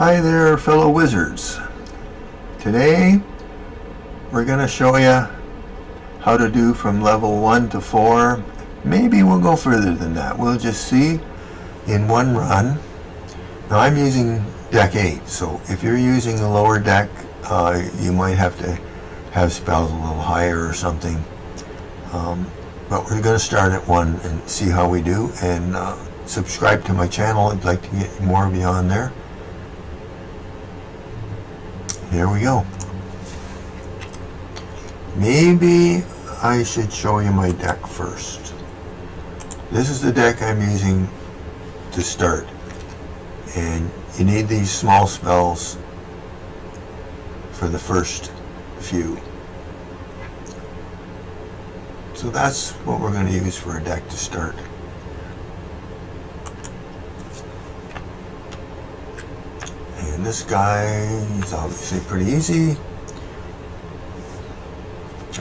Hi there, fellow wizards. Today we're going to show you how to do from level 1 to 4. Maybe we'll go further than that. We'll just see in one run. Now I'm using deck 8, so if you're using the lower deck, you might have to have spells a little higher or something. But we're going to start at 1 and see how we do. And subscribe to my channel. I'd like to get more of you on there. Here we go. Maybe I should show you my deck first. This is the deck I'm using to start. And you need these small spells for the first few. So that's what we're going to use for a deck to start. And this guy is obviously pretty easy.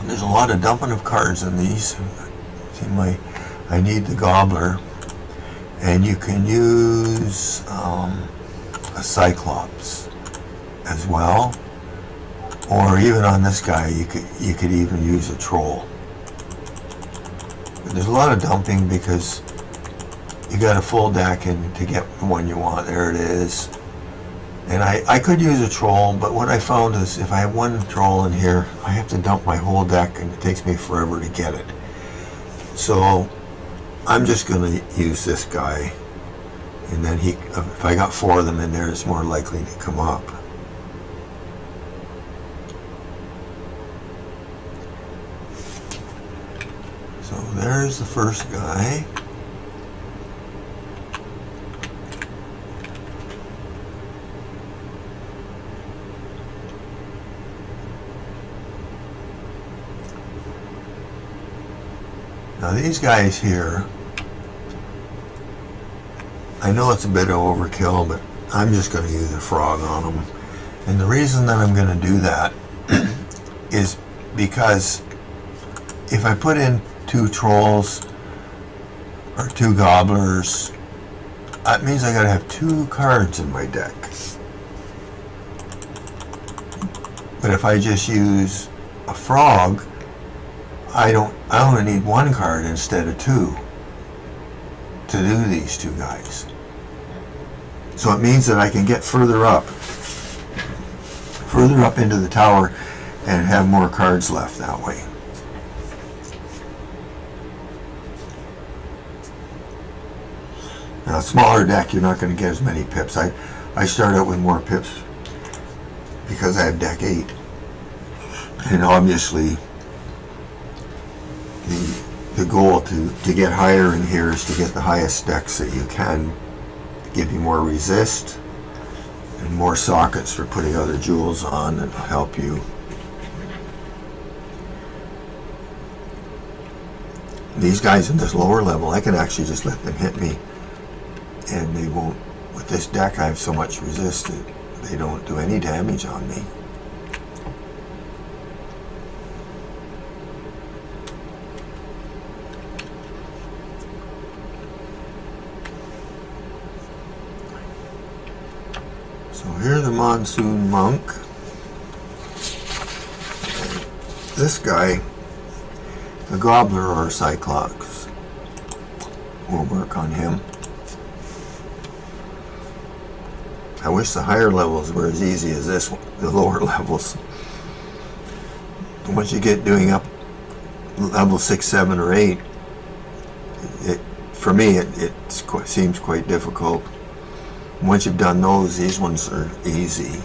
There's a lot of dumping of cards in these. See, I need the Gobbler, and you can use a Cyclops as well, or even on this guy you could even use a Troll. But there's a lot of dumping because you got a full deck, and to get the one you want, there it is. And I could use a Troll, but what I found is if I have one Troll in here, I have to dump my whole deck, and it takes me forever to get it. So I'm just going to use this guy, and then if I got 4 of them in there, it's more likely to come up. So there's the first guy. Now these guys here, I know it's a bit of overkill, but I'm just going to use a frog on them. And the reason that I'm going to do that is because if I put in 2 Trolls or 2 Gobblers, that means I got to have 2 cards in my deck. But if I just use a frog, I only need 1 card instead of 2 to do these 2 guys. So it means that I can get further up into the tower and have more cards left that way. Now a smaller deck, you're not going to get as many pips. I start out with more pips because I have deck 8. And obviously the goal to get higher in here is to get the highest decks that you can, give you more resist and more sockets for putting other jewels on that will help you. These guys in this lower level, I can actually just let them hit me and they won't. With this deck I have so much resist that they don't do any damage on me. So here's the Monsoon Monk. This guy, a Gobbler or a Cyclops, will work on him. I wish the higher levels were as easy as this one, the lower levels. Once you get doing up level 6, 7, or 8, for me it seems quite difficult. Once you've done those, these ones are easy.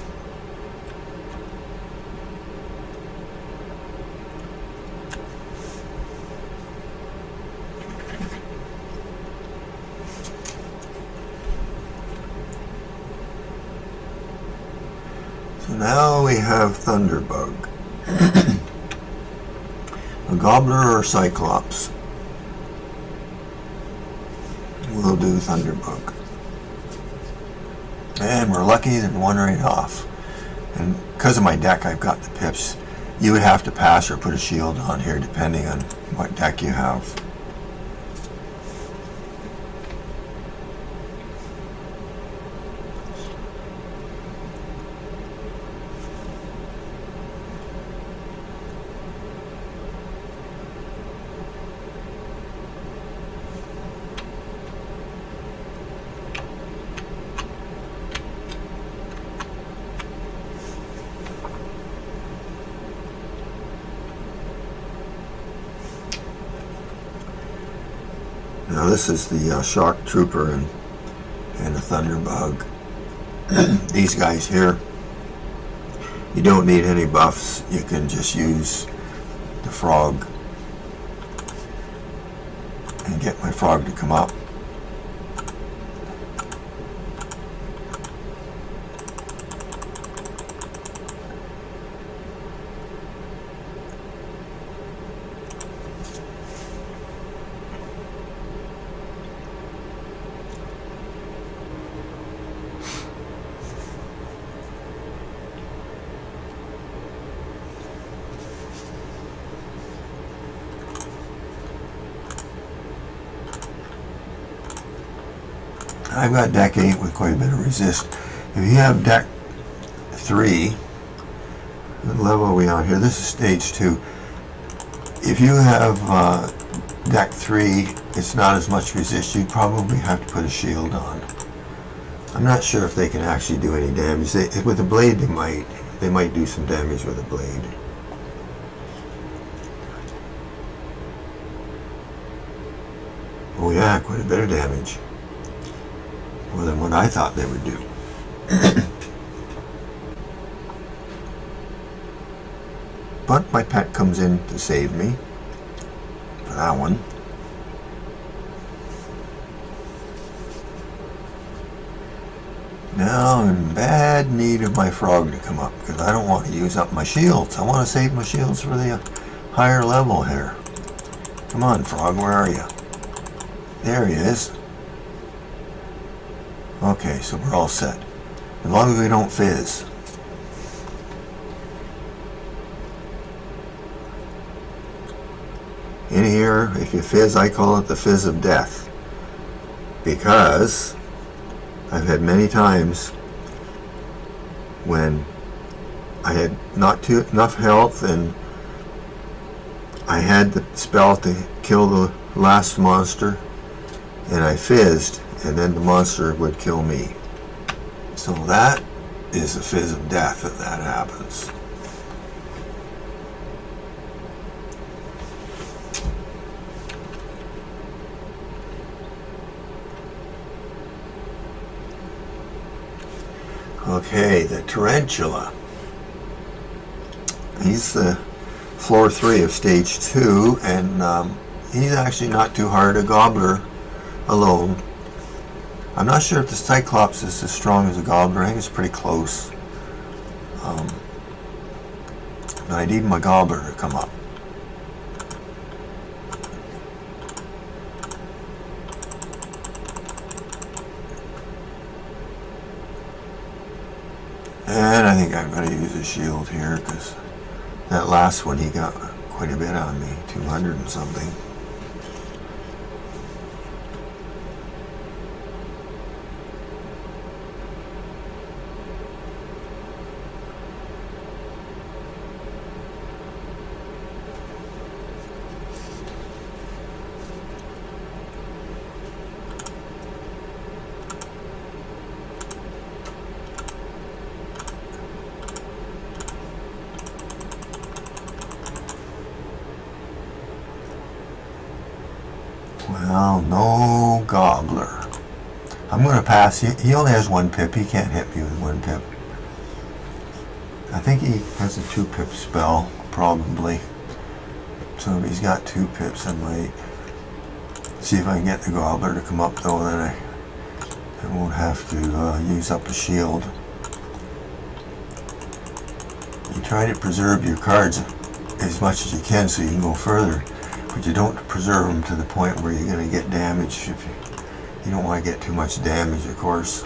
So now we have Thunderbug. A Gobbler or Cyclops. We'll do Thunderbug. And we're lucky there's one right off. And because of my deck, I've got the pips. You would have to pass or put a shield on here depending on what deck you have. Now this is the Shock Trooper and a Thunderbug. These guys here, you don't need any buffs. You can just use the frog and get my frog to come up. I've got deck 8 with quite a bit of resist. If you have deck 3, what level are we on here? This is stage 2. If you have deck 3, it's not as much resist. You'd probably have to put a shield on. I'm not sure if they can actually do any damage. With a blade, they might do some damage with a blade. Oh yeah, quite a bit of damage. More than what I thought they would do. But my pet comes in to save me for that one. Now I'm in bad need of my frog to come up because I don't want to use up my shields. I want to save my shields for the higher level here. Come on, frog, where are you? There he is. Okay, so we're all set. As long as we don't fizz. In here, if you fizz, I call it the fizz of death. Because I've had many times when I had not enough health and I had the spell to kill the last monster and I fizzed, and then the monster would kill me. So that is the fizz of death if that happens. Okay, the tarantula. He's the floor 3 of stage 2, and he's actually not too hard. A gobbler alone. I'm not sure if the Cyclops is as strong as a gobbler. I think it's pretty close. But I need my gobbler to come up. And I think I'm going to use a shield here because that last one he got quite a bit on me, 200 and something. Well, no gobbler. I'm going to pass. He only has 1 pip. He can't hit me with 1 pip. I think he has a 2 pip spell, probably. So if he's got 2 pips, I might see if I can get the gobbler to come up, though. Then I won't have to use up a shield. You try to preserve your cards as much as you can so you can go further. But you don't preserve them to the point where you're going to get damage. If you don't want to get too much damage, of course.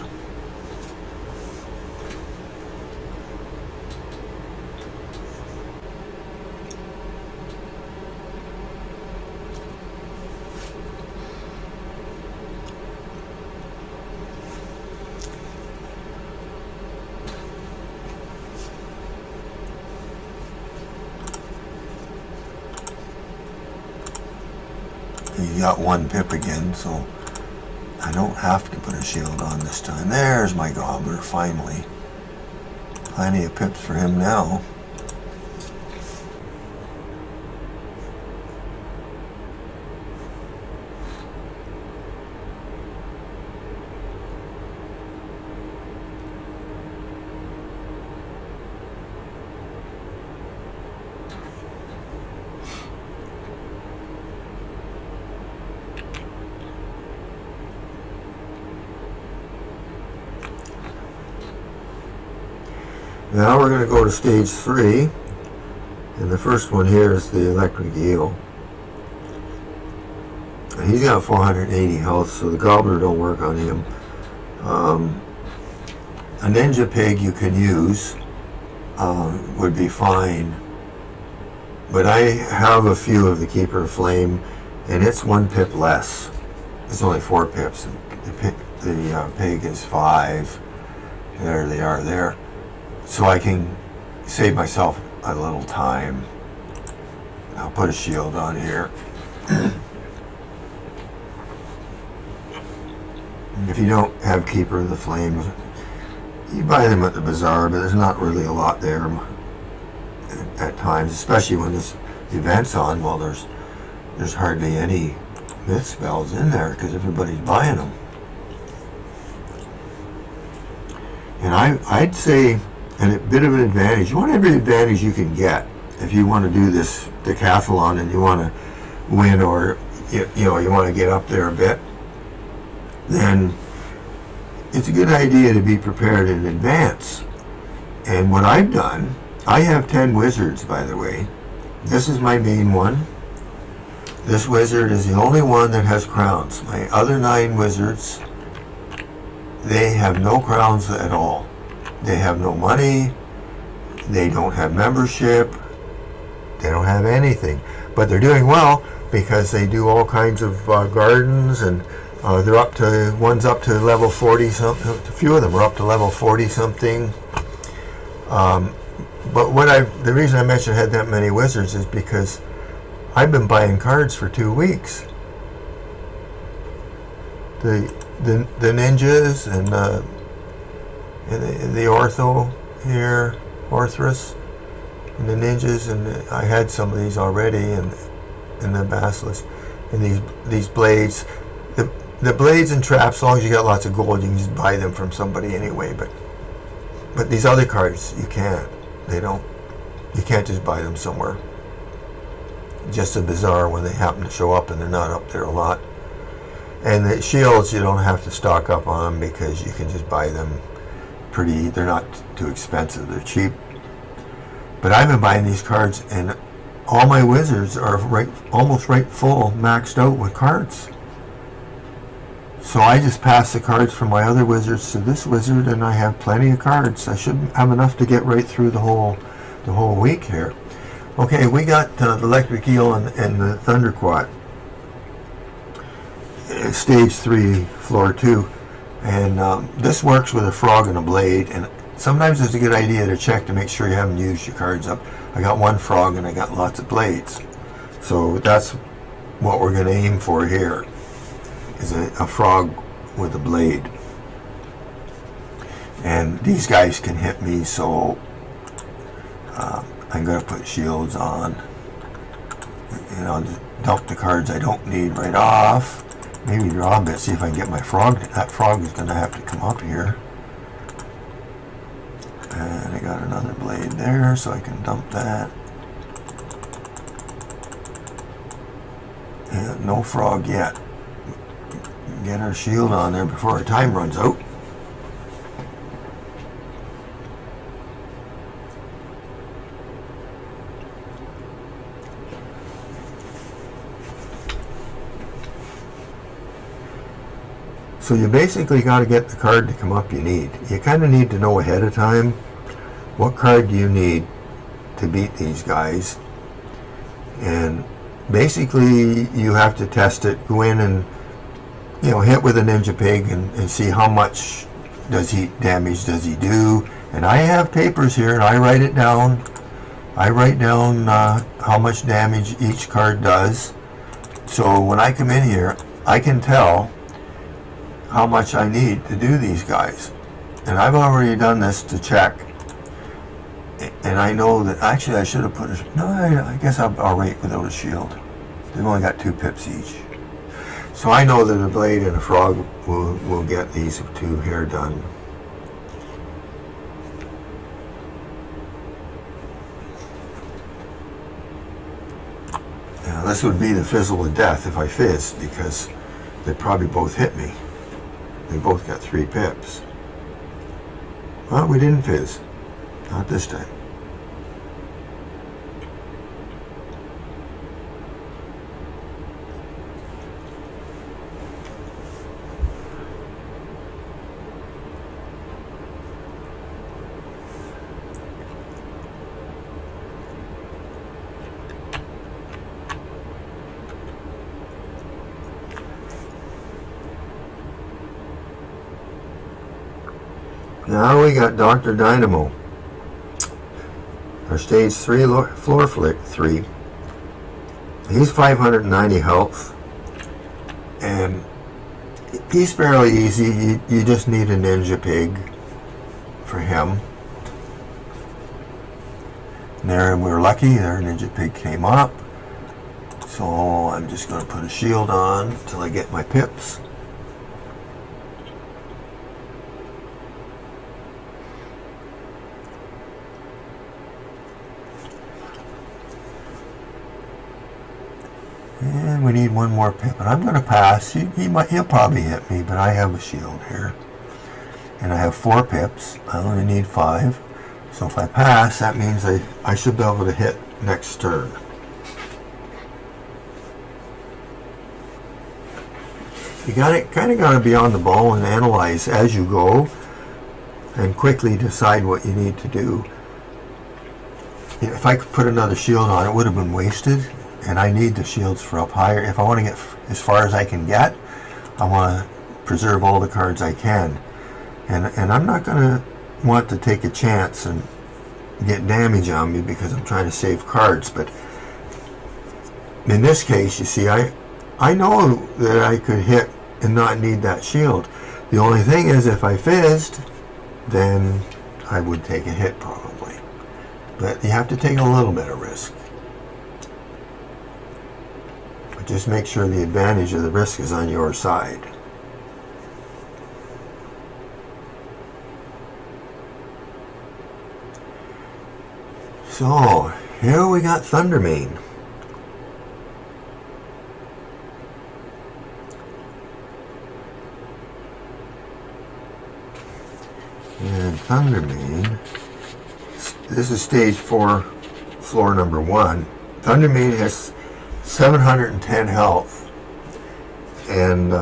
He got 1 pip again, so I don't have to put a shield on this time. There's my gobbler, finally. Plenty of pips for him now. Now we're going to go to stage 3, and the first one here is the electric eel. And he's got 480 health, so the gobbler don't work on him. A ninja pig you can use would be fine, but I have a few of the Keeper of Flame, and it's 1 pip less. It's only 4 pips. The pig is 5. There they are there. So I can save myself a little time. I'll put a shield on here. If you don't have Keeper of the Flame, you buy them at the bazaar, but there's not really a lot there at times, especially when this event's on. Well, there's hardly any myth spells in there because everybody's buying them. And I'd say, and a bit of an advantage, you want every advantage you can get if you want to do this decathlon and you want to win, or you want to get up there a bit, then it's a good idea to be prepared in advance. And what I've done, I have 10 wizards, by the way. This is my main one. This wizard is the only one that has crowns. My other 9 wizards, they have no crowns at all. They have no money. They don't have membership. They don't have anything. But they're doing well because they do all kinds of gardens, and they're up to, one's up to level 40 something. A few of them are up to level 40 something. But the reason I mentioned I had that many wizards is because I've been buying cards for 2 weeks. The ninjas and the ortho here, Orthrus, and the ninjas, and I had some of these already, and the basilisk, and these blades. The blades and traps, as long as you got lots of gold, you can just buy them from somebody anyway. But these other cards, you can't. You can't just buy them somewhere. Just a bazaar when they happen to show up, and they're not up there a lot. And the shields, you don't have to stock up on them because you can just buy them they're not too expensive, they're cheap. But I've been buying these cards, and all my wizards are almost right full, maxed out with cards. So I just pass the cards from my other wizards to this wizard, and I have plenty of cards. I should have enough to get right through the whole week here. Okay, we got the electric eel and the thunderquat. Stage 3, floor 2, and this works with a frog and a blade, and sometimes it's a good idea to check to make sure you haven't used your cards up. I got 1 frog and I got lots of blades, so that's what we're going to aim for here, is a frog with a blade. And these guys can hit me, so I'm going to put shields on, and I'll just dump the cards I don't need right off. Maybe draw a bit, see if I can get my frog. That frog is going to have to come up here. And I got another blade there, so I can dump that. And no frog yet. Get our shield on there before our time runs out. So you basically got to get the card to come up you need. You kind of need to know ahead of time what card do you need to beat these guys. And basically you have to test it, go in and hit with a ninja pig and see how much damage does he do. And I have papers here and I write it down. I write down how much damage each card does. So when I come in here, I can tell how much I need to do these guys. And I've already done this to check. And I know that, actually I should have put I guess I'll rate without a shield. They've only got 2 pips each. So I know that a blade and a frog will get these 2 here done. Now this would be the fizzle of death if I fizzed, because they'd probably both hit me. They both got 3 pips. Well, we didn't fizz. Not this time. Now we got Dr. Dynamo, our stage 3 floor flick 3. He's 590 health, and he's fairly easy. You just need a ninja pig for him. And there, we were lucky, our ninja pig came up. So I'm just going to put a shield on until I get my pips. And we need one more pip, and I'm going to pass. He'll probably hit me, but I have a shield here. And I have 4 pips. I only need 5. So if I pass, that means I should be able to hit next turn. You kind of got to be on the ball and analyze as you go, and quickly decide what you need to do. If I could put another shield on, it would have been wasted. And I need the shields for up higher. If I want to get as far as I can get, I want to preserve all the cards I can. And I'm not going to want to take a chance and get damage on me because I'm trying to save cards. But in this case, you see, I know that I could hit and not need that shield. The only thing is, if I fizzed, then I would take a hit probably. But you have to take a little bit of risk. Just make sure the advantage of the risk is on your side. So, here we got Thundermane. And Thundermane, this is stage 4, floor number 1. Thundermane has 710 health, and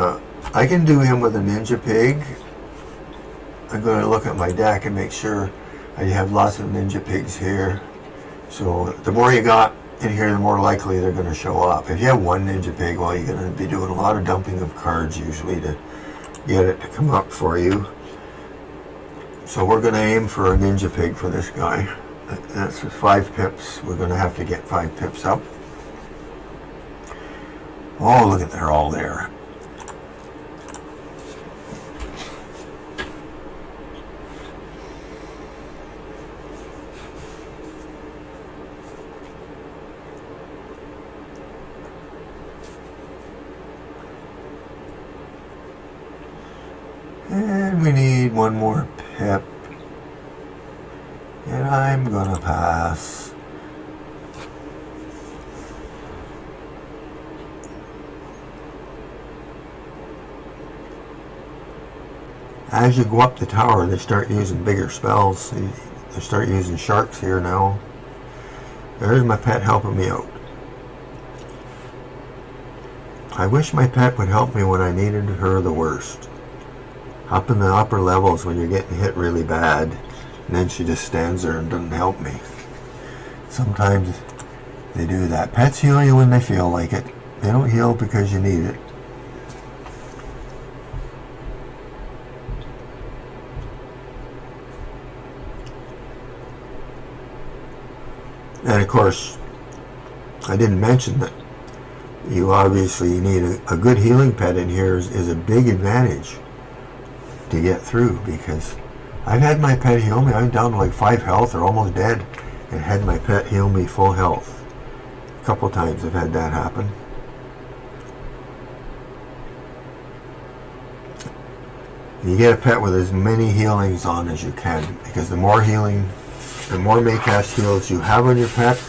I can do him with a ninja pig. I'm going to look at my deck and make sure I have lots of ninja pigs here. So the more you got in here, the more likely they're going to show up. If you have one ninja pig, well, you're going to be doing a lot of dumping of cards usually to get it to come up for you. So we're going to aim for a ninja pig for this guy. That's with 5 pips. We're going to have to get 5 pips up. Oh, look at, they're all there. And we need one more pip. And I'm gonna pass. As you go up the tower, they start using bigger spells. They start using sharks here now. There's my pet helping me out. I wish my pet would help me when I needed her the worst. Up in the upper levels when you're getting hit really bad, and then she just stands there and doesn't help me. Sometimes they do that. Pets heal you when they feel like it. They don't heal because you need it. And of course, I didn't mention that you obviously need a good healing pet in here is a big advantage to get through, because I've had my pet heal me. I'm down to like 5 health or almost dead, and had my pet heal me full health. A couple times I've had that happen. You get a pet with as many healings on as you can, because the more healing, the more Maycast heals you have on your pet,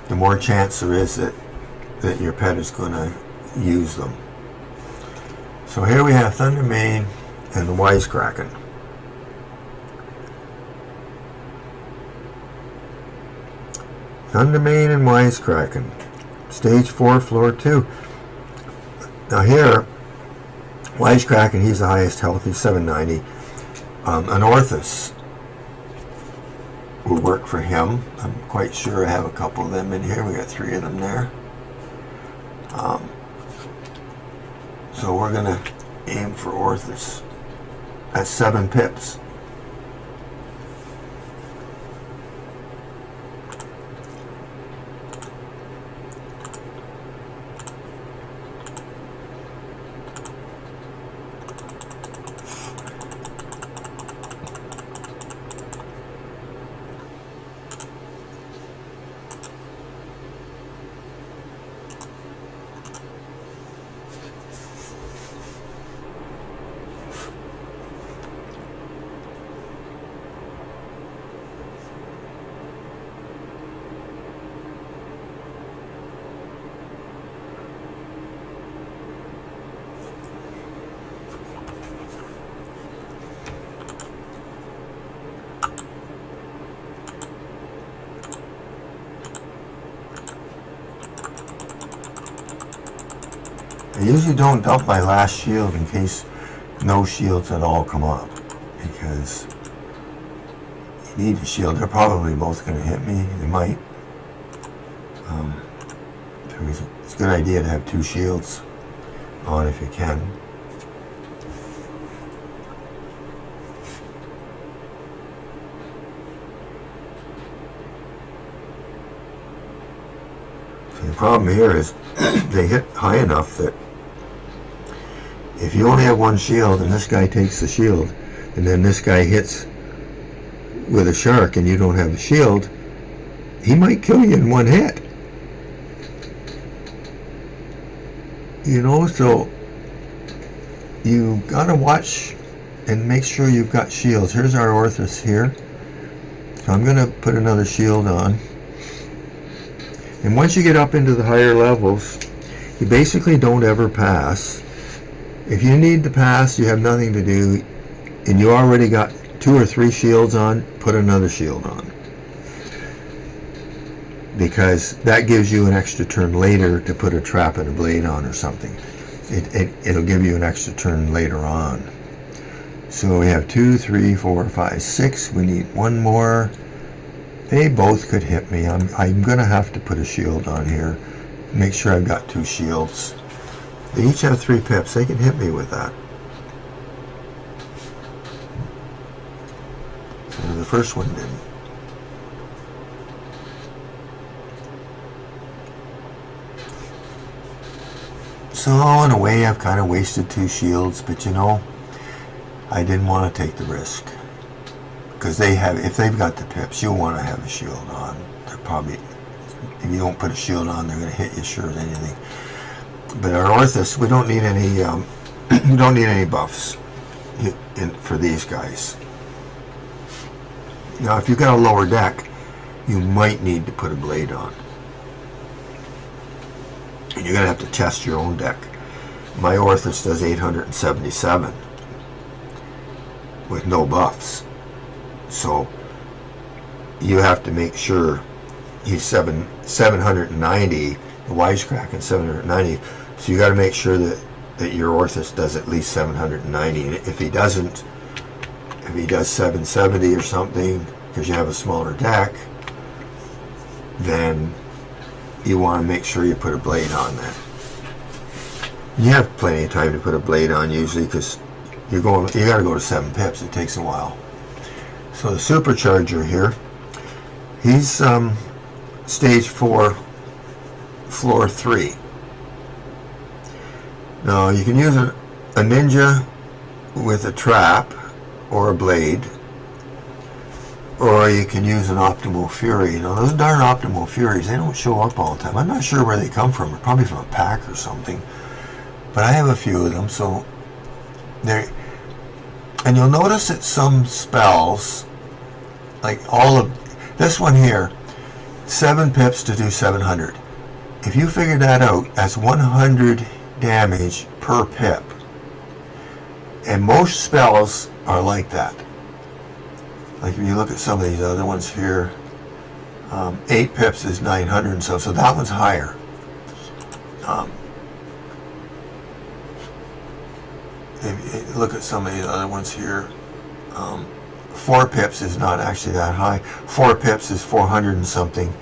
the more chance there is that your pet is going to use them. So here we have Thundermane and the Wisecracken. Thundermane and Wisecracking. Stage 4, floor 2. Now here, Wisecracking, he's the highest health, he's 790. An Orthus will work for him. I'm quite sure I have a couple of them in here. We got 3 of them there. So we're going to aim for Orthus. That's 7 pips. I usually don't dump my last shield in case no shields at all come up, because you need a shield. They're probably both going to hit me. They might. It's a good idea to have 2 shields on if you can. So the problem here is they hit high enough that if you only have 1 shield and this guy takes the shield and then this guy hits with a shark and you don't have a shield, he might kill you in 1 hit. You know, so you gotta watch and make sure you've got shields. Here's our Orthus here. So I'm gonna put another shield on. And once you get up into the higher levels, you basically don't ever pass. If you need to pass, you have nothing to do, and you already got 2 or 3 shields on, put another shield on. Because that gives you an extra turn later to put a trap and a blade on or something. It'll give you an extra turn later on. So we have 2, 3, 4, 5, 6. We need 1 more. They both could hit me. I'm going to have to put a shield on here. Make sure I've got 2 shields. They each have 3 pips. They can hit me with that. So the first one didn't. So in a way I've kind of wasted 2 shields, but you know, I didn't want to take the risk. Because if they've got the pips, you'll want to have a shield on. They're probably, if you don't put a shield on, they're going to hit you sure as anything. But our Orthus, we don't need any, we don't need any buffs for these guys. Now, if you've got a lower deck, you might need to put a blade on. And you're going to have to test your own deck. My Orthus does 877 with no buffs. So you have to make sure he's 790, the Wisecracking 790. So you got to make sure that your Orthus does at least 790. And if he doesn't, if he does 770 or something, because you have a smaller deck, then you want to make sure you put a blade on that. You have plenty of time to put a blade on usually, because you got to go to 7 pips. It takes a while. So the supercharger here, he's stage 4, floor 3. Now you can use a ninja with a trap or a blade, or you can use an Optimal Fury. Now those darn Optimal Furies, they don't show up all the time. I'm not sure where they come from. They're probably from a pack or something. But I have a few of them, so they're... And you'll notice that some spells, like all of this one here, 7 pips to do 700. If you figure that out, that's 100 damage per pip. And most spells are like that. Like if you look at some of these other ones here, 8 pips is 900 and so that one's higher. If you look at some of the other ones here. 4 pips is not actually that high. 4 pips is 400 and something.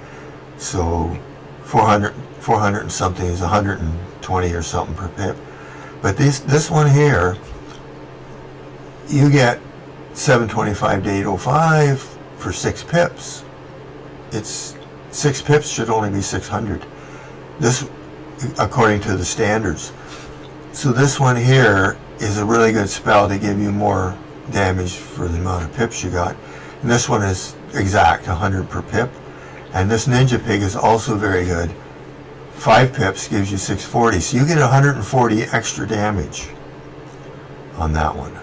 So 400 and something is 120 or something per pip. But this one here, you get 725 to 805 for 6 pips. It's 6 pips should only be 600. This, according to the standards. So this one here is a really good spell to give you more damage for the amount of pips you got. And this one is exact 100 per pip. And this Ninja Pig is also very good. 5 pips gives you 640. So you get 140 extra damage on that one.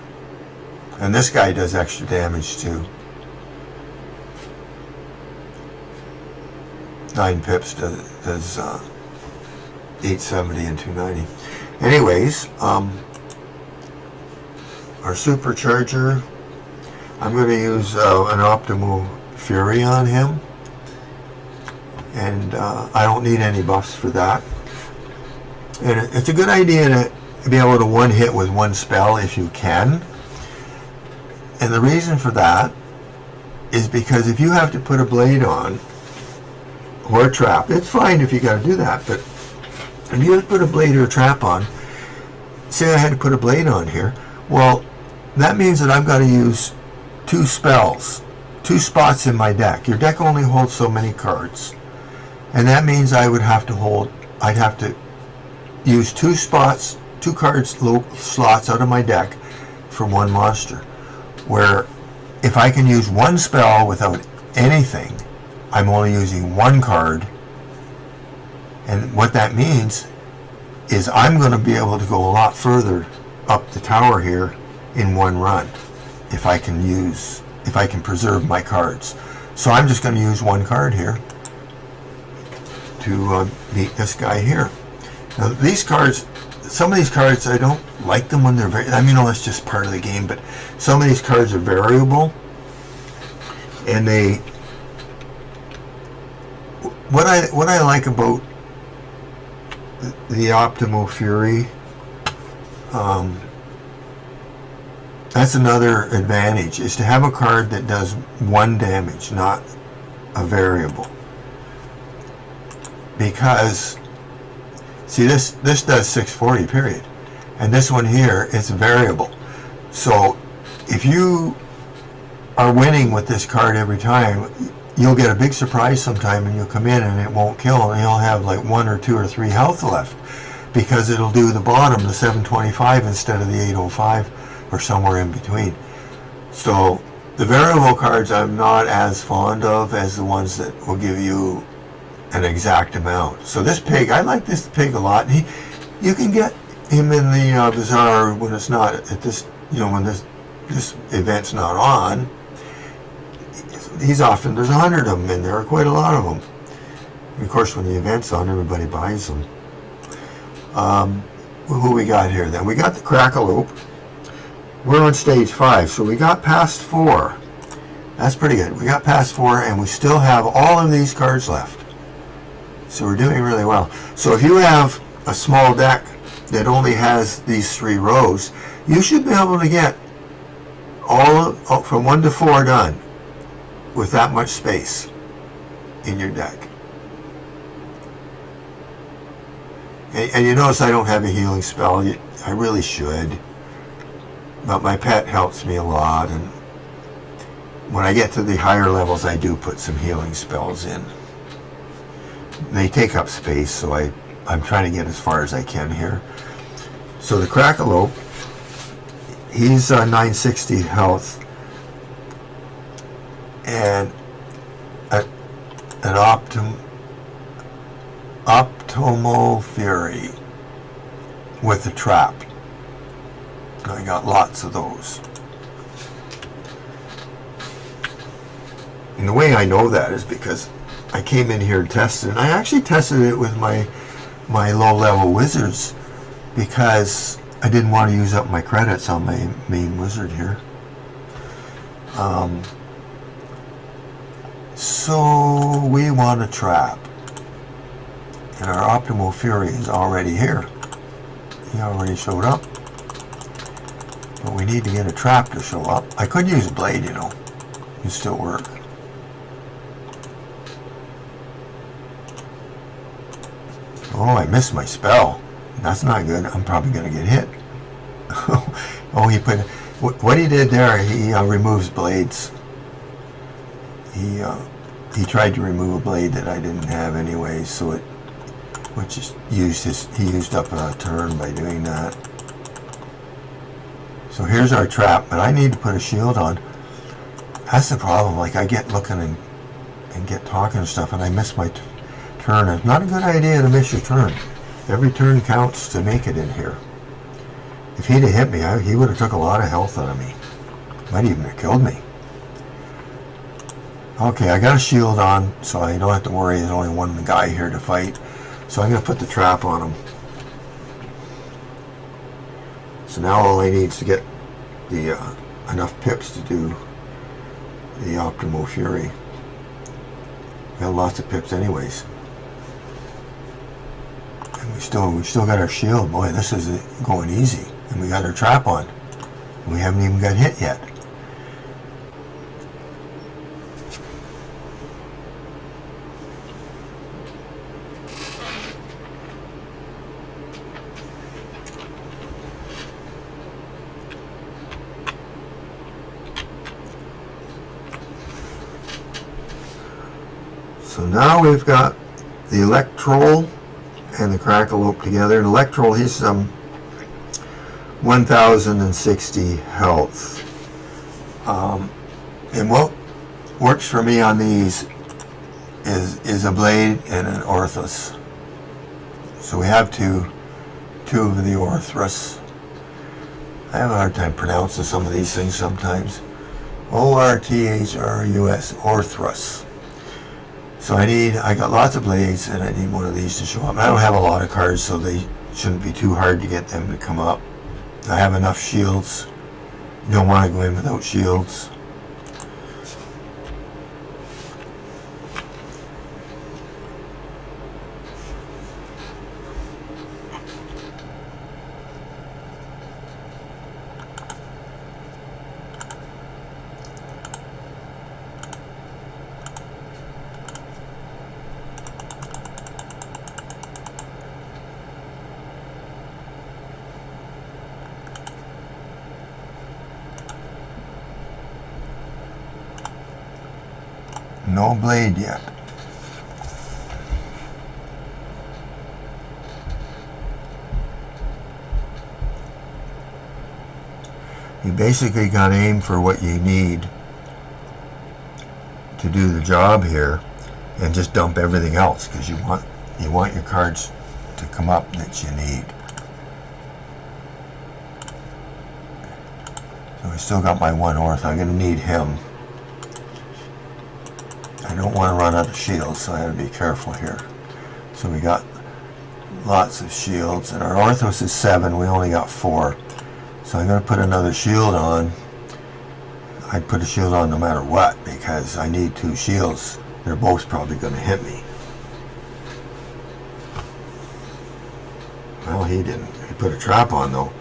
And this guy does extra damage too. 9 pips does 870 and 290. Anyways, our supercharger, I'm going to use an Optimal Fury on him. And I don't need any buffs for that. And it's a good idea to be able to one hit with one spell if you can. And the reason for that is because if you have to put a blade on or a trap, it's fine if you got to do that, but if you have to put a blade or a trap on, say I had to put a blade on here, well, that means that I've got to use 2 spells, 2 spots in my deck. Your deck only holds so many cards. And that means I'd have to use 2 spots, 2 cards slots out of my deck for one monster. Where if I can use one spell without anything, I'm only using 1 card. And what that means is I'm going to be able to go a lot further up the tower here in one run if I can preserve my cards. So I'm just going to use 1 card here to beat this guy here. Now these cards, some of these cards, I don't like them when they're that's just part of the game, but some of these cards are variable, and what I like about the Optimal Fury, that's another advantage, is to have a card that does 1 damage, not a variable. Because, see, this does 640, period. And this one here is variable. So, if you are winning with this card every time, you'll get a big surprise sometime and you'll come in and it won't kill and you'll have like 1 or 2 or 3 health left. Because it'll do the bottom, the 725 instead of the 805 or somewhere in between. So, the variable cards I'm not as fond of as the ones that will give you an exact amount. So this pig, I like this pig a lot. You can get him in the bazaar when it's not at this, when this event's not on. There's 100 of them in there, quite a lot of them. And of course, when the event's on, everybody buys them. Who we got here then? We got the Crackalope. We're on stage 5, so we got past 4. That's pretty good. We got past 4, and we still have all of these cards left. So we're doing really well. So if you have a small deck that only has these 3 rows, you should be able to get all from 1 to 4 done with that much space in your deck. And you notice I don't have a healing spell. I really should. But my pet helps me a lot. And when I get to the higher levels, I do put some healing spells in. They take up space, so I'm trying to get as far as I can here. So the Crackalope, he's 960 health, and an Optimal Fury with a trap. I got lots of those. And the way I know that is because I came in here and tested it. I actually tested it with my low-level wizards because I didn't want to use up my credits on my main wizard here. So we want a trap. And our Optimal Fury is already here. He already showed up. But we need to get a trap to show up. I could use a blade, you know. It'd still work. Oh, I missed my spell. That's not good. I'm probably going to get hit. Oh, he put... What he did there, he removes blades. He tried to remove a blade that I didn't have anyway, so it... Which is he used up a turn by doing that. So here's our trap, but I need to put a shield on. That's the problem. Like, I get looking and get talking and stuff, and I miss my turn. It's not a good idea to miss your turn. Every turn counts to make it in here. If he'd have hit me, he would have took a lot of health out of me. Might even have killed me. Okay, I got a shield on, so I don't have to worry. There's only one guy here to fight. So I'm going to put the trap on him. So now all I need is to get the enough pips to do the Optimal Fury. We have lots of pips anyways. And we still got our shield. Boy, this is going easy. And we got our trap on. And we haven't even got hit yet. So now we've got the Electrol and the Crackalope together. The Electrol, he's 1,060 health. And what works for me on these is a blade and an Orthus. So we have two of the Orthus. I have a hard time pronouncing some of these things sometimes. O-R-T-H-R-U-S, Orthus. So I got lots of blades, and I need one of these to show up. I don't have a lot of cards, so they shouldn't be too hard to get them to come up. I have enough shields. You don't want to go in without shields. No blade yet. You basically got to aim for what you need to do the job here, and just dump everything else, because you want your cards to come up that you need. So I still got my one Orth. I'm going to need him. I don't want to run out of shields, so I have to be careful here. So we got lots of shields, and our Orthos is 7. We only got 4. So I'm going to put another shield on. I'd put a shield on no matter what, because I need 2 shields. They're both probably going to hit me. Well, he didn't. He put a trap on, though.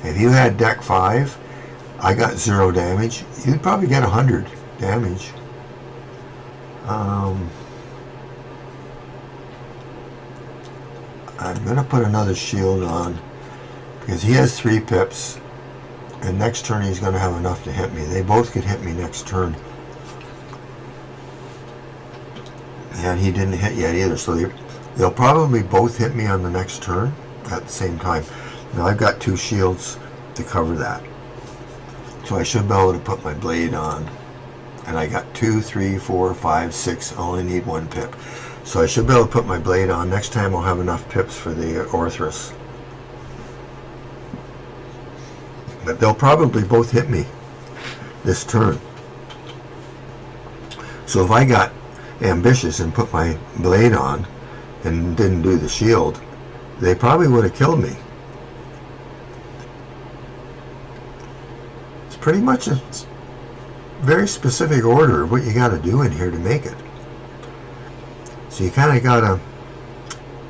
If you had deck 5, I got 0 damage, you'd probably get 100 damage. I'm going to put another shield on, because he has 3 pips, and next turn he's going to have enough to hit me. They both could hit me next turn. And he didn't hit yet either, so they'll probably both hit me on the next turn at the same time. Now I've got 2 shields to cover that. So I should be able to put my blade on. And I got 2, 3, 4, 5, 6. I only need 1 pip. So I should be able to put my blade on. Next time I'll have enough pips for the Orthus. But they'll probably both hit me this turn. So if I got ambitious and put my blade on and didn't do the shield, they probably would have killed me. It's pretty much a very specific order of what you got to do in here to make it. So you kind of got to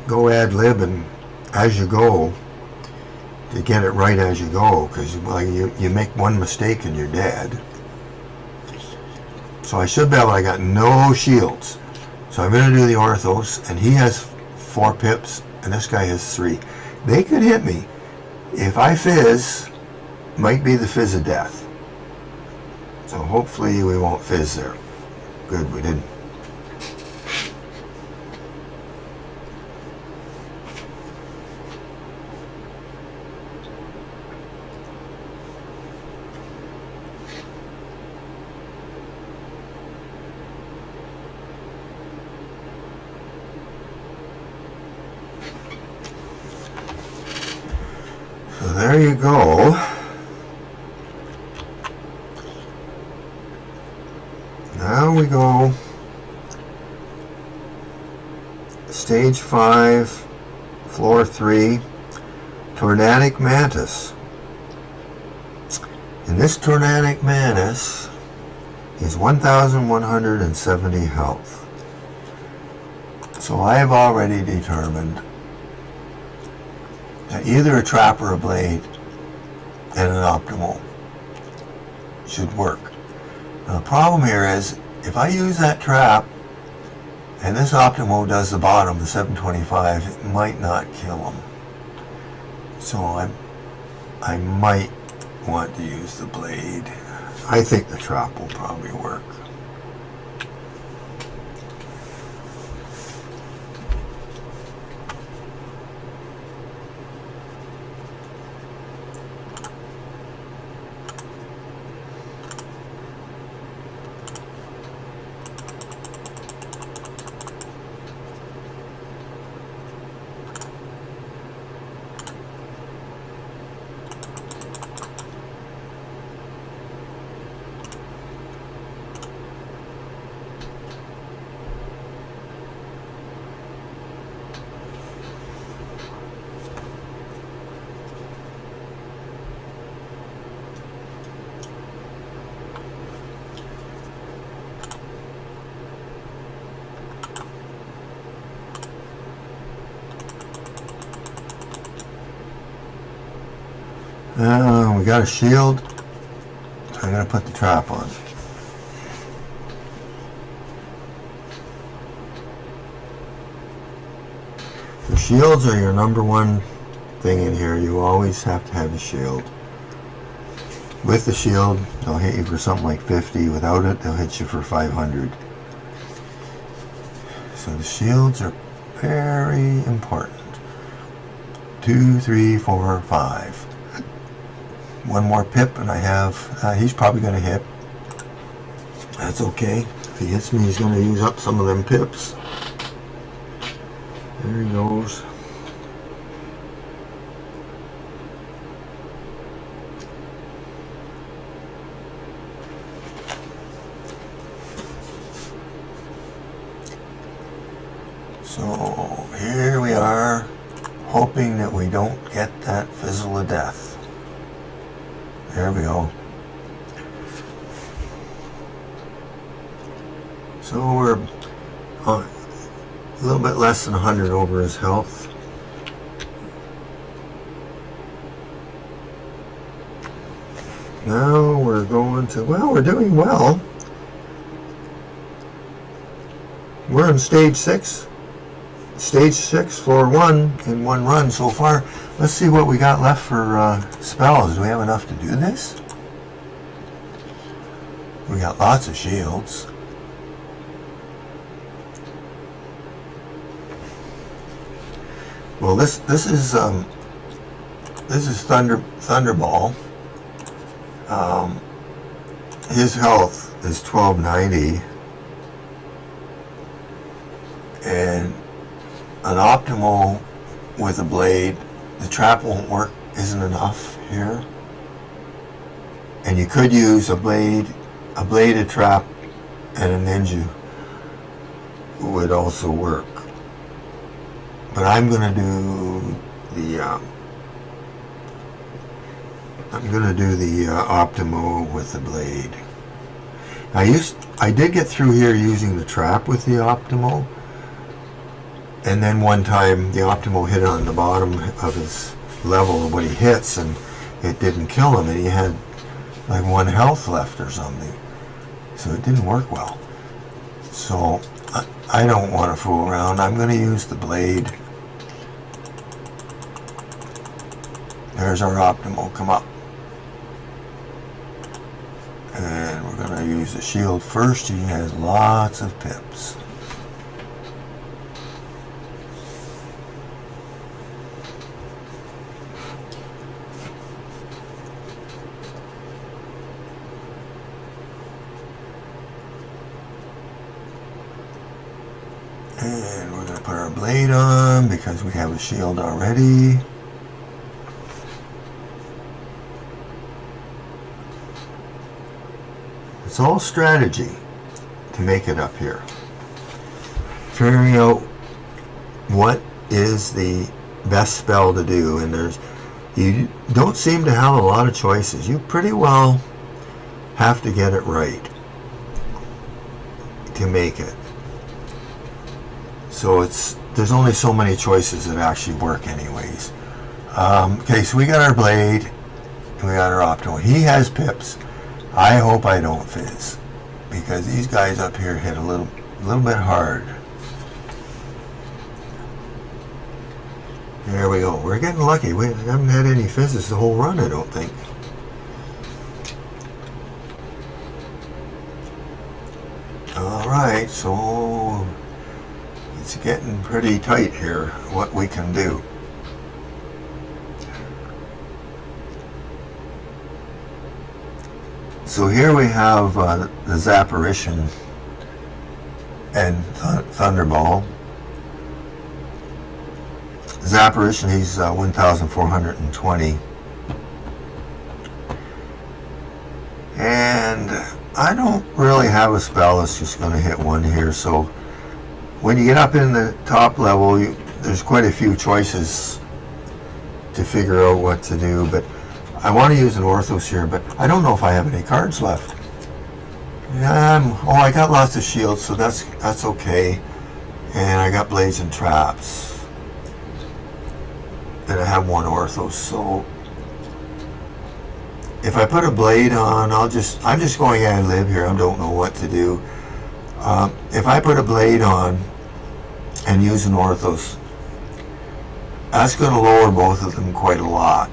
go ad lib and as you go to get it right as you go, because you make one mistake and you're dead. So I should be able, I got no shields. So I'm going to do the orthos, and he has 4 pips and this guy has 3. They could hit me. If I fizz, might be the fizz of death. So hopefully we won't fizz there. Good, we didn't. So there you go. Now we go stage 5, floor 3, Tornadic Mantis. And this Tornadic Mantis is 1,170 health. So I have already determined that either a trap or a blade and an optimal should work. Now the problem here is, if I use that trap and this optimal does the bottom, the 725, it might not kill him. So I might want to use the blade. I think the trap will probably work. We got a shield. I'm going to put the trap on. The shields are your number one thing in here. You always have to have a shield. With the shield, they'll hit you for something like 50. Without it, they'll hit you for 500. So the shields are very important. 2, 3, 4, 5. One more pip and I have, he's probably going to hit. That's okay. If he hits me, he's going to use up some of them pips. There he goes. So here we are, hoping that we don't get that fizzle of death. There we go. So we're a little bit less than 100 over his health. Now we're going to, well, we're doing well. We're in stage 6. Stage 6, floor 1 in one run so far. Let's see what we got left for spells. Do we have enough to do this? We got lots of shields. Well, this is Thunderball. His health is 1290, and an optimal with a blade, the trap won't work, isn't enough here. And you could use a blade, a bladed trap, and a ninja. would also work. But I'm going to do the Optimo with the blade. I did get through here using the trap with the Optimo, and then one time the Optimo hit on the bottom of his level when he hits, and it didn't kill him, and he had like 1 health left or something, so it didn't work well. So I don't want to fool around. I'm going to use the blade. There's our Optimo come up. And we're going to use the shield first. He has lots of pips. And we're going to put our blade on because we have a shield already. It's all strategy to make it up here. Figuring out what is the best spell to do, and you don't seem to have a lot of choices. You pretty well have to get it right to make it. So there's only so many choices that actually work anyways. Okay, so we got our blade, and we got our Optimo. He has pips. I hope I don't fizz, because these guys up here hit a little bit hard. There we go. We're getting lucky. We haven't had any fizzes the whole run, I don't think. Alright, so it's getting pretty tight here, what we can do. So here we have the Zapparition and Thunderball. Zapparition, he's 1,420. And I don't really have a spell that's just going to hit 1 here. So when you get up in the top level, there's quite a few choices to figure out what to do. But I want to use an Orthos here, but I don't know if I have any cards left. I got lots of shields, so that's okay. And I got blades and traps. And I have 1 Orthos, so if I put a blade on, I'm just going ad lib here. I don't know what to do. If I put a blade on and use an Orthos, that's going to lower both of them quite a lot.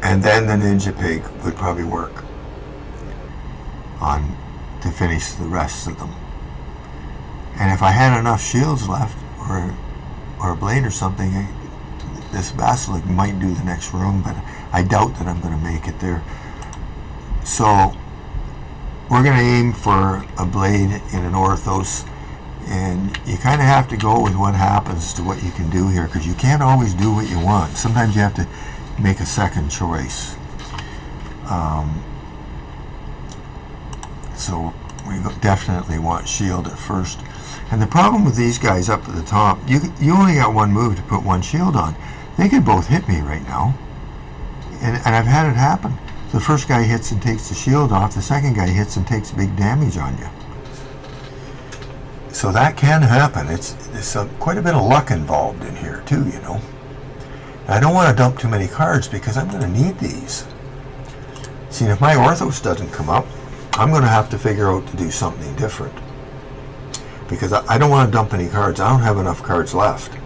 And then the Ninja Pig would probably work on to finish the rest of them. And if I had enough shields left, or a blade or something, this Basilisk might do the next room, but I doubt that I'm going to make it there. So we're going to aim for a blade in an Orthos, and you kind of have to go with what happens to what you can do here, because you can't always do what you want. Sometimes you have to make a second choice. So we definitely want shield at first. And the problem with these guys up at the top, you only got 1 move to put 1 shield on. They could both hit me right now. And I've had it happen. The first guy hits and takes the shield off. The second guy hits and takes big damage on you. So that can happen. There's quite a bit of luck involved in here too, you know. I don't want to dump too many cards because I'm going to need these. See, if my Orthos doesn't come up, I'm going to have to figure out to do something different. Because I don't want to dump any cards. I don't have enough cards left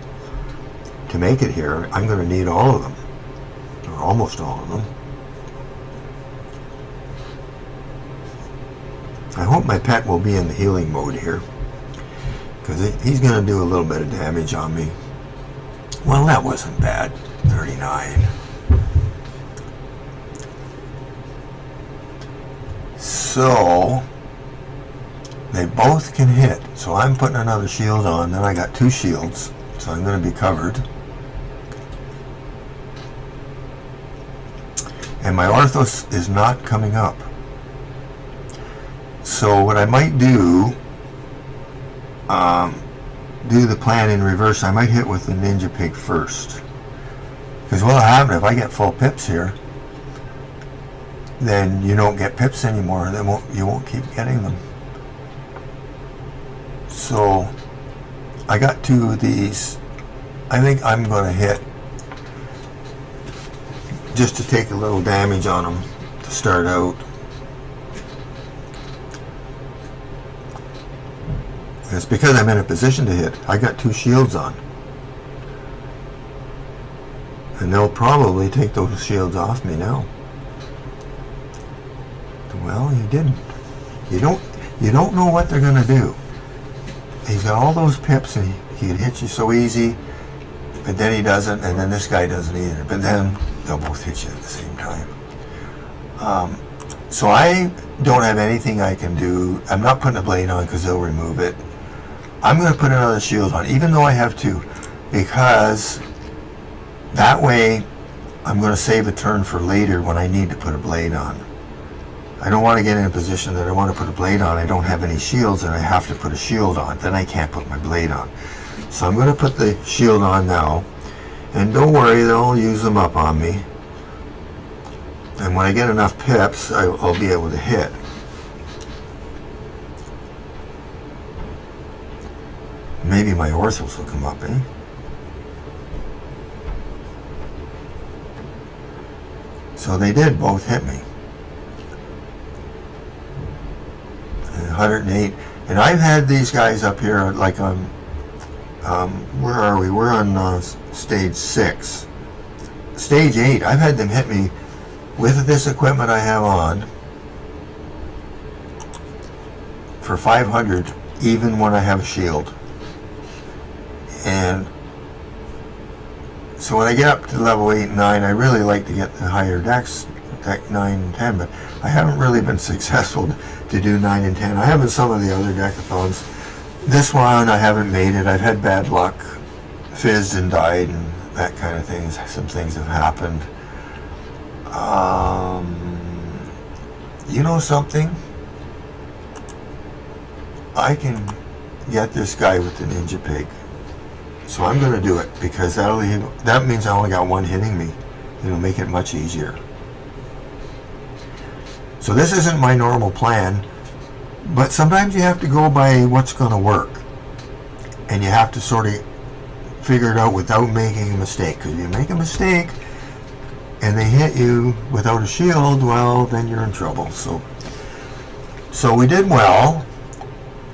to make it here. I'm going to need all of them. Or almost all of them. I hope my pet will be in the healing mode here. Because he's going to do a little bit of damage on me. Well, that wasn't bad. 39. So they both can hit. So I'm putting another shield on. Then I got 2 shields. So I'm going to be covered. And my Orthos is not coming up. So what I might do do the plan in reverse. I might hit with the Ninja Pig first. Because what'll happen if I get full pips here, then you don't get pips anymore. You won't keep getting them. So I got 2 of these. I think I'm going to hit just to take a little damage on them to start out. It's because I'm in a position to hit. I got 2 shields on. And they'll probably take those shields off me now. Well, you didn't. You don't know what they're going to do. He's got all those pips and he can hit you so easy, but then he doesn't, and then this guy doesn't either. But then they'll both hit you at the same time. So I don't have anything I can do. I'm not putting a blade on because they'll remove it. I'm going to put another shield on, even though I have 2, because that way I'm going to save a turn for later when I need to put a blade on. I don't want to get in a position that I want to put a blade on. I don't have any shields and I have to put a shield on. Then I can't put my blade on. So I'm going to put the shield on now. And don't worry, they'll use them up on me. And when I get enough pips, I'll be able to hit. Maybe my orthos will come up, eh? So they did both hit me. 108. And I've had these guys up here, like on, where are we? We're on stage 6. Stage 8, I've had them hit me with this equipment I have on for 500, even when I have a shield. And so when I get up to level 8 and 9, I really like to get the higher decks, deck 9 and 10, but I haven't really been successful to do 9 and 10. I have in some of the other deckathons. This one I haven't made it. I've had bad luck, fizzed and died and that kind of thing. Some things have happened. You know something? I can get this guy with the Ninja Pig. So I'm going to do it because that means I only got 1 hitting me. It'll make it much easier. So this isn't my normal plan, but sometimes you have to go by what's going to work. And you have to sort of figure it out without making a mistake. Because if you make a mistake and they hit you without a shield, well, then you're in trouble. So we did well.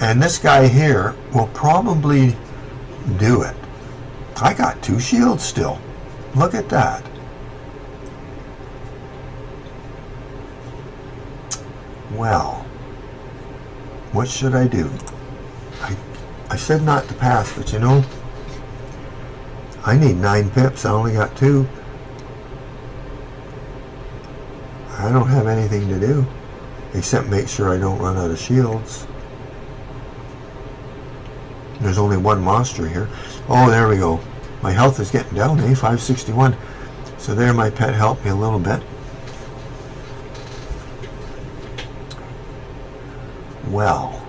And this guy here will probably do it. I got 2 shields still. Look at that. Well, what should I do? I said not to pass, but you know, I need 9 pips. I only got 2. I don't have anything to do except make sure I don't run out of shields. There's only 1 monster here. Oh, there we go. My health is getting down, eh? 561. So there, my pet helped me a little bit. Well,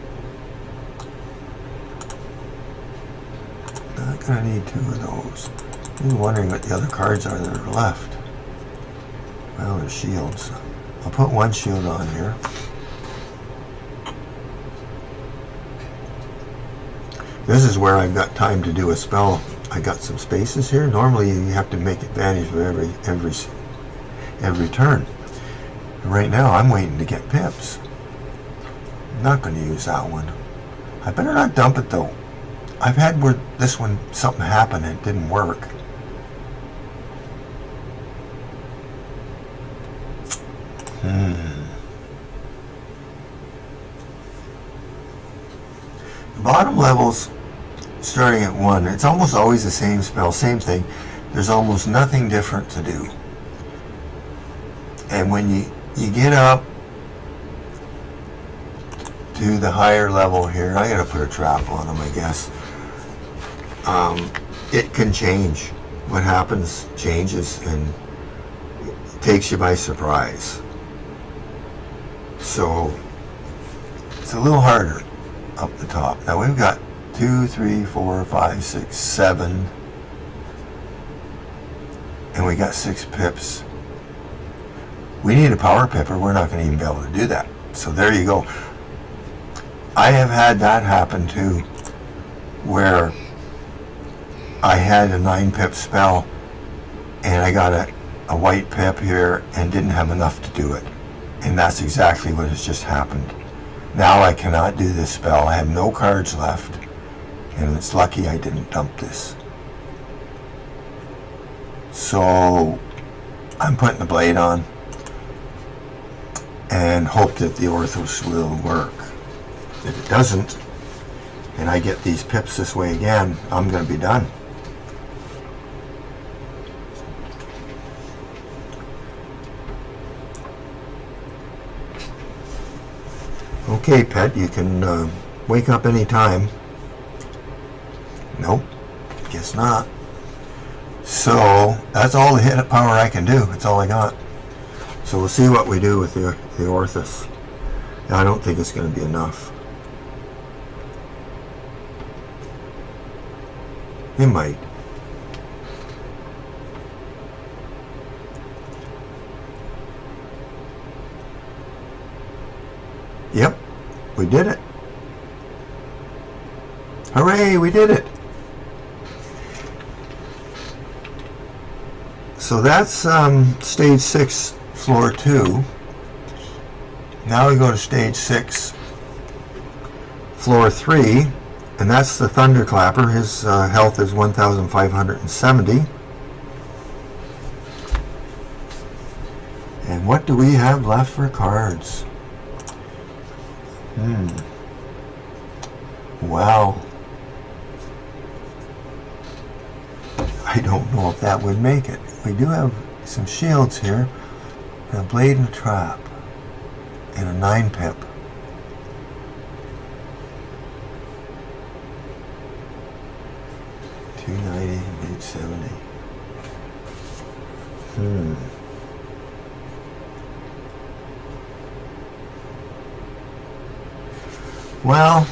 not going to need 2 of those. I'm wondering what the other cards are that are left. Well, there's shields. I'll put 1 shield on here. This is where I've got time to do a spell. I got some spaces here. Normally you have to make advantage of every turn. Right now I'm waiting to get pips. I'm not going to use that one. I better not dump it though. I've had where this one something happened and it didn't work. Bottom levels starting at 1, it's almost always the same spell, same thing. There's almost nothing different to do. And when you get up to the higher level here, I gotta put a trap on them, I guess. It can change. What happens changes and takes you by surprise. So it's a little harder up the top. Now we've got 2, 3, 4, 5, 6, 7. And we got 6 pips. We need a power pip or we're not going to even be able to do that. So there you go. I have had that happen too, where I had a 9 pip spell and I got a white pip here and didn't have enough to do it. And that's exactly what has just happened. Now I cannot do this spell. I have no cards left. And it's lucky I didn't dump this. So I'm putting the blade on and hope that the Orthos will work. If it doesn't, and I get these pips this way again, I'm going to be done. Okay, pet, you can wake up any time. Nope, guess not. So that's all the hit power I can do. That's all I got. So we'll see what we do with the Orthos. I don't think it's going to be enough. It might. Yep, we did it. Hooray, we did it. So that's stage 6, floor 2. Now we go to stage 6, floor 3, and that's the Thunderclapper. His health is 1,570. And what do we have left for cards? Wow. I don't know if that would make it. We do have some shields here, and a blade and a trap, and a 9 pip. $290 and $870. Well,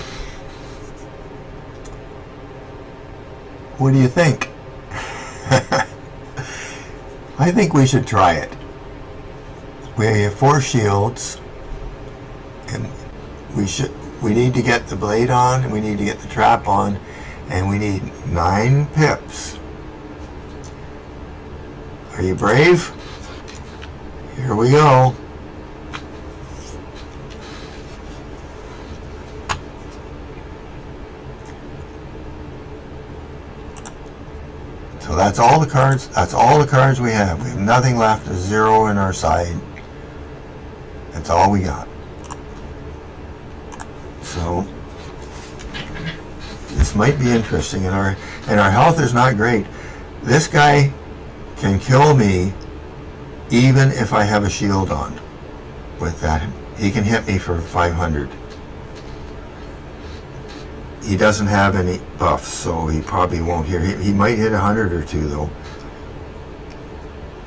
what do you think? I think we should try it. We have 4 shields, and we need to get the blade on, and we need to get the trap on, and we need 9 pips. Are you brave? Here we go. So that's all the cards. That's all the cards we have. We have nothing left. A 0 in our side. That's all we got. So this might be interesting. And our health is not great. This guy can kill me even if I have a shield on. With that, he can hit me for 500. He doesn't have any buffs, so he probably won't hit. He might hit 100 or 2 though.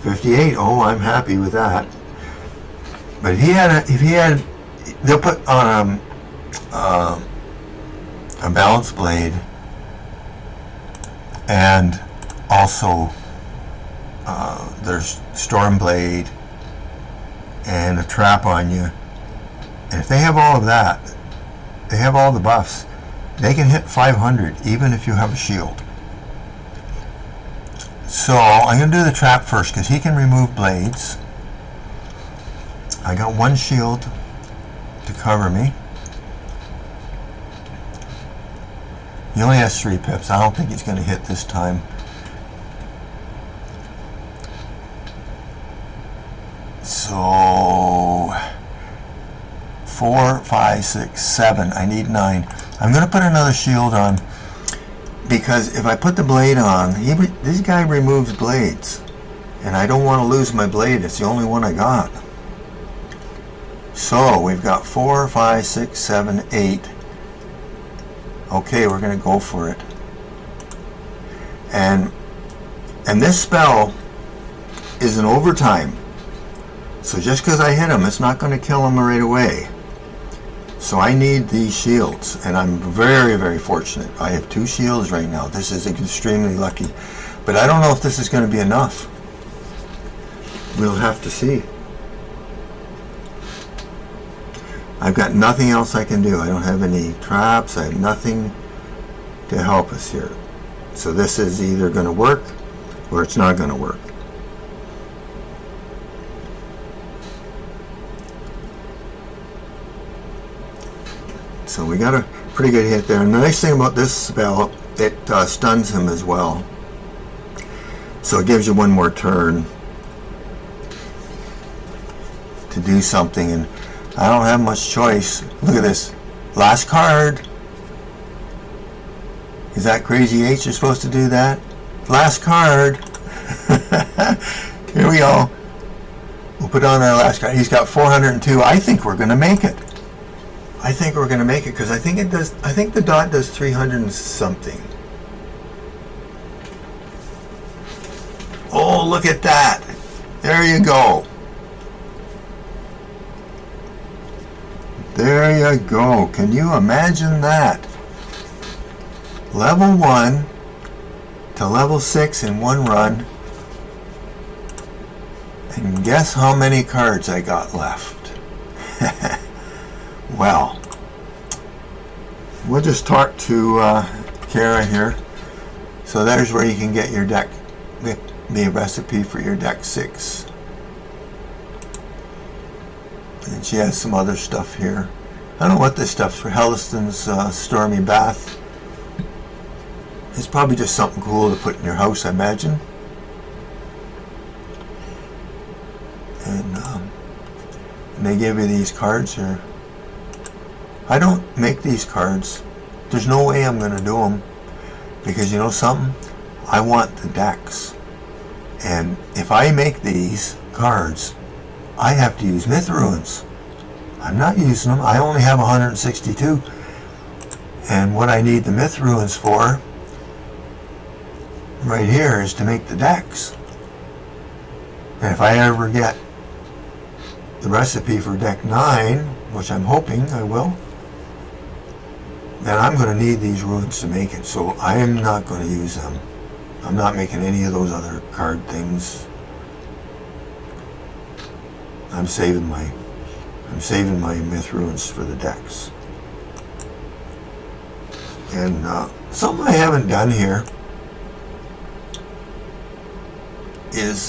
58. Oh, I'm happy with that. But if he had, they'll put on a balance blade, and also there's Storm Blade and a trap on you. And if they have all of that, they have all the buffs. They can hit 500 even if you have a shield. So I'm going to do the trap first because he can remove blades. I got 1 shield to cover me. He only has 3 pips. I don't think he's going to hit this time. So 4, 5, 6, 7. I need 9. I'm going to put another shield on because if I put the blade on, this guy removes blades, and I don't want to lose my blade. It's the only one I got. So we've got 4, 5, 6, 7, 8. Okay, we're going to go for it. And this spell is an overtime. So just because I hit him, it's not going to kill him right away. So I need these shields, and I'm very, very fortunate. I have 2 shields right now. This is extremely lucky. But I don't know if this is going to be enough. We'll have to see. I've got nothing else I can do. I don't have any traps. I have nothing to help us here. So this is either going to work or it's not going to work. So we got a pretty good hit there. And the nice thing about this spell, it stuns him as well. So it gives you one more turn to do something. And I don't have much choice. Look at this. Last card. Is that Crazy H? You're supposed to do that? Last card. Here we go. We'll put on our last card. He's got 402. I think we're going to make it. I think we're going to make it because I think it does. I think the dot does 300 and something. Oh, look at that. There you go. There you go. Can you imagine that? Level 1 to level 6 in one run. And guess how many cards I got left? Well, we'll just talk to Kara here. So there's where you can get your deck, the recipe for your deck 6. And she has some other stuff here. I don't know what this stuff for. Helliston's Stormy Bath. It's probably just something cool to put in your house, I imagine. And they give you these cards here. I don't make these cards. There's no way I'm going to do them. Because you know something? I want the decks. And if I make these cards, I have to use Myth Ruins. I'm not using them. I only have 162. And what I need the Myth Ruins for, right here, is to make the decks. And if I ever get the recipe for deck 9, which I'm hoping I will, then I'm going to need these runes to make it. So I am not going to use them. I'm not making any of those other card things. I'm saving my Myth Ruins for the decks. And something I haven't done here is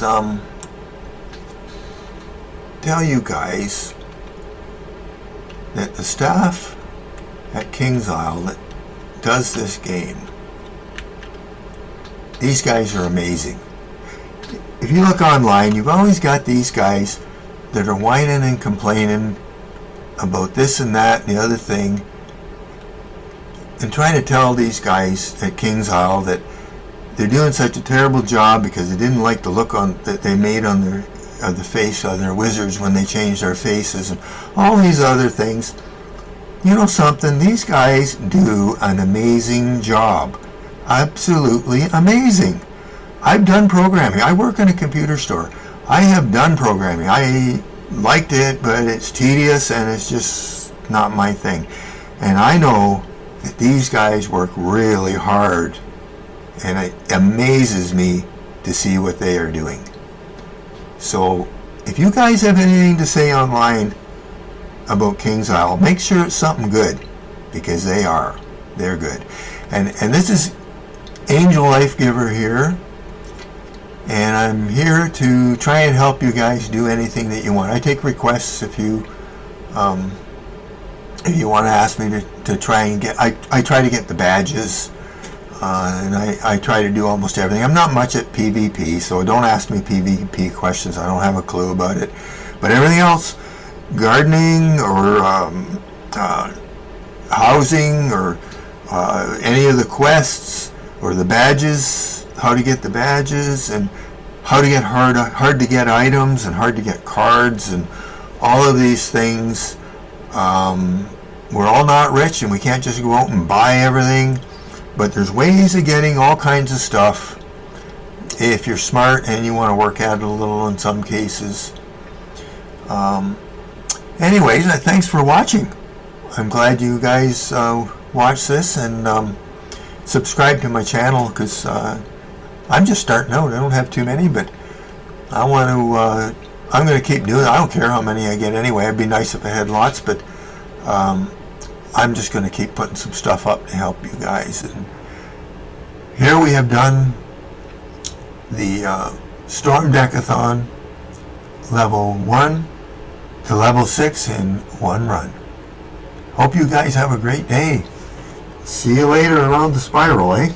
tell you guys that the staff at King's Isle that does this game, these guys are amazing. If you look online, you've always got these guys that are whining and complaining about this and that and the other thing, and trying to tell these guys at King's Isle that they're doing such a terrible job because they didn't like the look on that they made on their the face of their wizards when they changed their faces and all these other things. You know something? These guys do an amazing job. Absolutely amazing. I've done programming. I work in a computer store. I have done programming. I liked it, but it's tedious and it's just not my thing. And I know that these guys work really hard, and it amazes me to see what they are doing. So if you guys have anything to say online about King's Isle, make sure it's something good, because they're good. And this is Angel Life Giver here, and I'm here to try and help you guys do anything that you want. I take requests if you want to ask me to try and get, I try to get the badges, and I try to do almost everything. I'm not much at PvP, so don't ask me PvP questions. I don't have a clue about it. But everything else, gardening or housing or any of the quests or the badges, how to get the badges and how to get hard to get items and hard to get cards and all of these things. We're all not rich and we can't just go out and buy everything, but there's ways of getting all kinds of stuff if you're smart and you want to work at it a little in some cases. Anyways, thanks for watching. I'm glad you guys watch this and subscribe to my channel, because I'm just starting out. I don't have too many, but I want to. I'm going to keep doing it. I don't care how many I get anyway. It'd be nice if I had lots, but I'm just going to keep putting some stuff up to help you guys. And here we have done the Storm Deckathalon Level 1 to Level 6 in one run. Hope you guys have a great day. See you later around the spiral, eh?